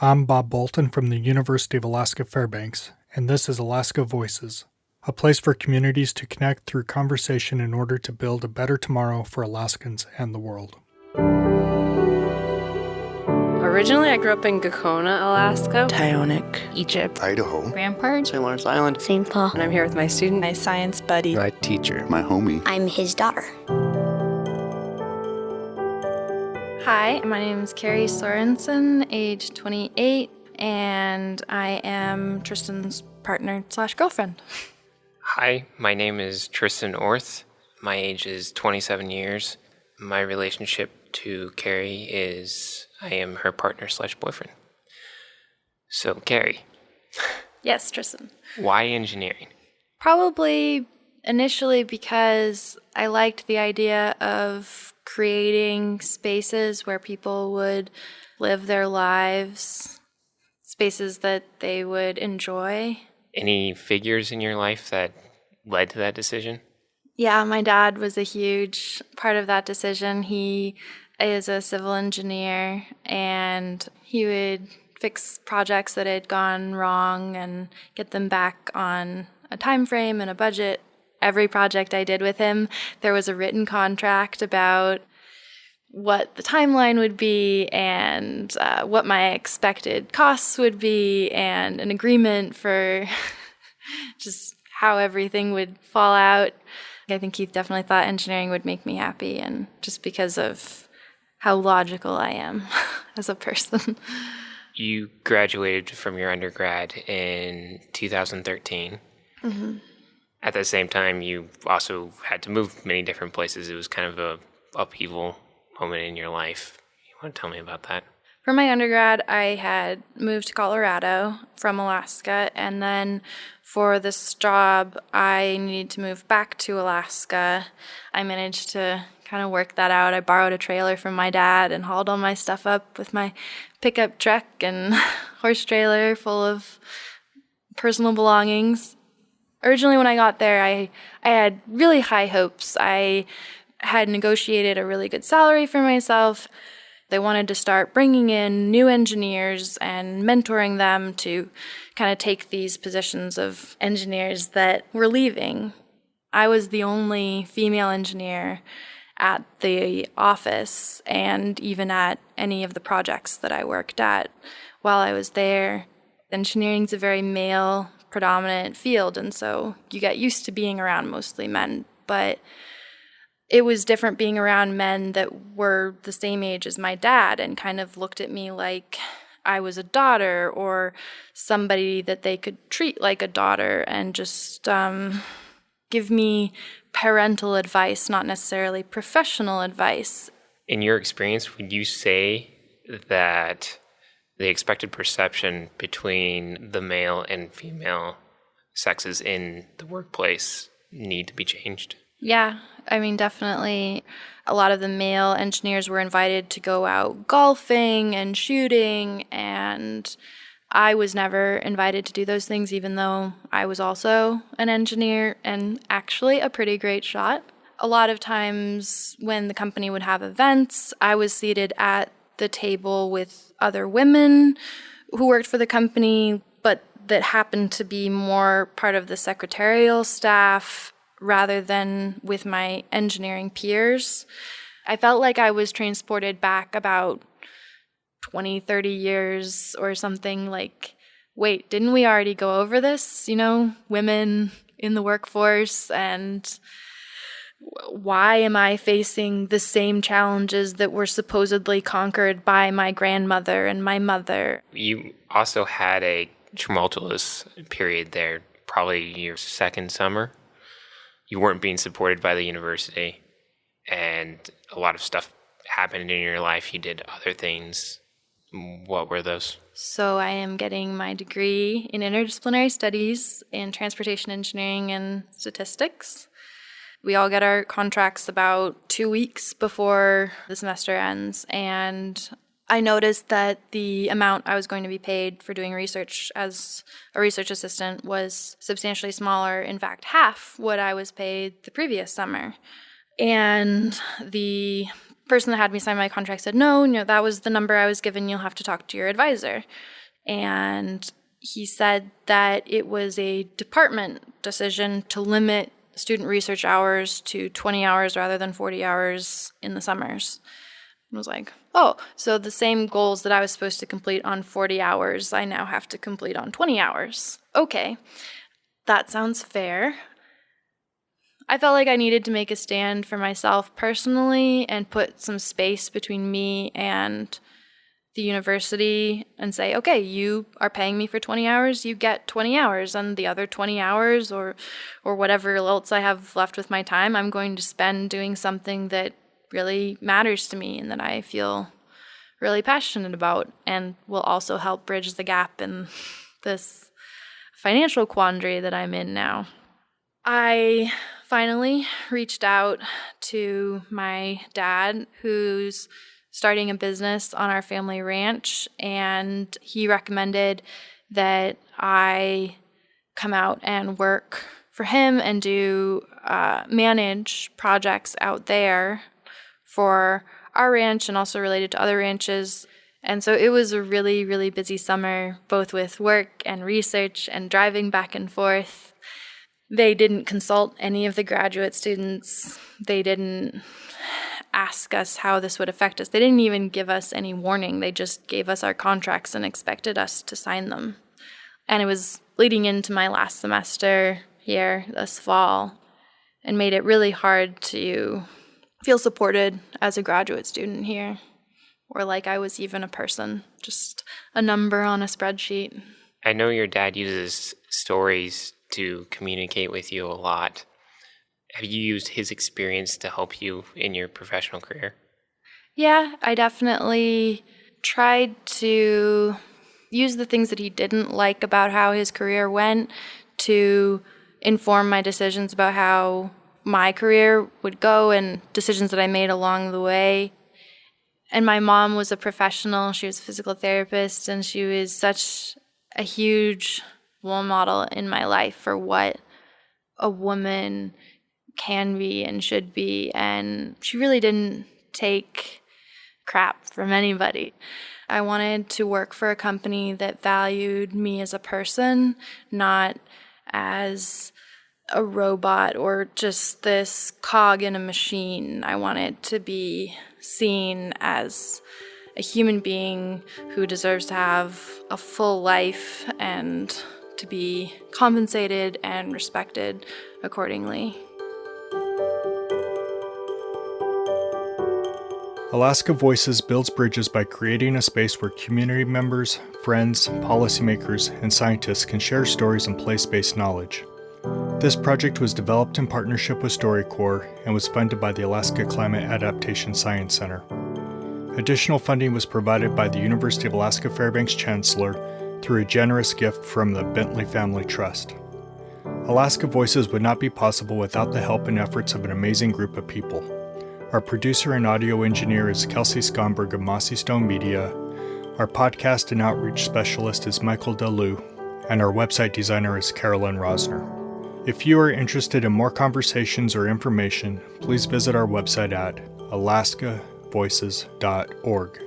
I'm Bob Bolton from the University of Alaska Fairbanks, and this is Alaska Voices, a place for communities to connect through conversation in order to build a better tomorrow for Alaskans and the world. Originally, I grew up in Gakona, Alaska, Tyonek, Egypt, Idaho, Rampart, St. Lawrence Island, St. Paul. and I'm here with my student, my science buddy, my teacher, my homie. I'm his daughter. Hi, my name is Carrie Sorensen, age 28, and I am Tristan's partner/girlfriend. Hi, my name is Tristan Orth. My age is 27 years. My relationship to Carrie is I am her partner/boyfriend. So, Carrie. Yes, Tristan. Why engineering? Probably initially because I liked the idea of creating spaces where people would live their lives, spaces that they would enjoy. Any figures in your life that led to that decision? Yeah, my dad was a huge part of that decision. He is a civil engineer, and he would fix projects that had gone wrong and get them back on a time frame and a budget. Every project I did with him, there was a written contract about what the timeline would be and what my expected costs would be and an agreement for just how everything would fall out. I think he definitely thought engineering would make me happy, and just because of how logical I am as a person. You graduated from your undergrad in 2013. Mm-hmm. At the same time, you also had to move many different places. It was kind of a upheaval moment in your life. You want to tell me about that? For my undergrad, I had moved to Colorado from Alaska, and then for this job, I needed to move back to Alaska. I managed to kind of work that out. I borrowed a trailer from my dad and hauled all my stuff up with my pickup truck and horse trailer full of personal belongings. Originally, when I got there, I had really high hopes. I had negotiated a really good salary for myself. They wanted to start bringing in new engineers and mentoring them to kind of take these positions of engineers that were leaving. I was the only female engineer at the office and even at any of the projects that I worked at while I was there. Engineering is a very male predominant field, and so you get used to being around mostly men, but it was different being around men that were the same age as my dad and kind of looked at me like I was a daughter or somebody that they could treat like a daughter and just give me parental advice, not necessarily professional advice. In your experience, would you say that the expected perception between the male and female sexes in the workplace need to be changed? Yeah, I mean, definitely. A lot of the male engineers were invited to go out golfing and shooting, and I was never invited to do those things, even though I was also an engineer and actually a pretty great shot. A lot of times when the company would have events, I was seated at the table with other women who worked for the company, but that happened to be more part of the secretarial staff rather than with my engineering peers. I felt like I was transported back about 20, 30 years or something. Like, wait, didn't we already go over this? You know, women in the workforce, and why am I facing the same challenges that were supposedly conquered by my grandmother and my mother? You also had a tumultuous period there, probably your second summer. You weren't being supported by the university, and a lot of stuff happened in your life. You did other things. What were those? So I am getting my degree in interdisciplinary studies in transportation engineering and statistics. We all get our contracts about 2 weeks before the semester ends, and I noticed that the amount I was going to be paid for doing research as a research assistant was substantially smaller, in fact, half what I was paid the previous summer. And the person that had me sign my contract said, no, that was the number I was given. You'll have to talk to your advisor. And he said that it was a department decision to limit student research hours to 20 hours rather than 40 hours in the summers. I was like, oh, so the same goals that I was supposed to complete on 40 hours, I now have to complete on 20 hours. Okay, that sounds fair. I felt like I needed to make a stand for myself personally and put some space between me and the university and say, okay, you are paying me for 20 hours, you get 20 hours, and the other 20 hours or whatever else I have left with my time, I'm going to spend doing something that really matters to me and that I feel really passionate about and will also help bridge the gap in this financial quandary that I'm in now. I finally reached out to my dad, who's starting a business on our family ranch, and he recommended that I come out and work for him and do manage projects out there for our ranch and also related to other ranches. And so it was a really, really busy summer, both with work and research and driving back and forth. They didn't consult any of the graduate students. They didn't ask us how this would affect us. They didn't even give us any warning. They just gave us our contracts and expected us to sign them. And it was leading into my last semester here this fall and made it really hard to feel supported as a graduate student here, or like I was even a person, just a number on a spreadsheet. I know your dad uses stories to communicate with you a lot. Have you used his experience to help you in your professional career? Yeah, I definitely tried to use the things that he didn't like about how his career went to inform my decisions about how my career would go and decisions that I made along the way. And my mom was a professional. She was a physical therapist, and she was such a huge role model in my life for what a woman can be and should be. And she really didn't take crap from anybody. I wanted to work for a company that valued me as a person, not as a robot or just this cog in a machine. I wanted to be seen as a human being who deserves to have a full life and to be compensated and respected accordingly. Alaska Voices builds bridges by creating a space where community members, friends, policymakers, and scientists can share stories and place-based knowledge. This project was developed in partnership with StoryCorps and was funded by the Alaska Climate Adaptation Science Center. Additional funding was provided by the University of Alaska Fairbanks Chancellor through a generous gift from the Bentley Family Trust. Alaska Voices would not be possible without the help and efforts of an amazing group of people. Our producer and audio engineer is Kelsey Skonberg of Mossy Stone Media. Our podcast and outreach specialist is Michael Deleu, and our website designer is Carolyn Rosner. If you are interested in more conversations or information, please visit our website at alaskavoices.org.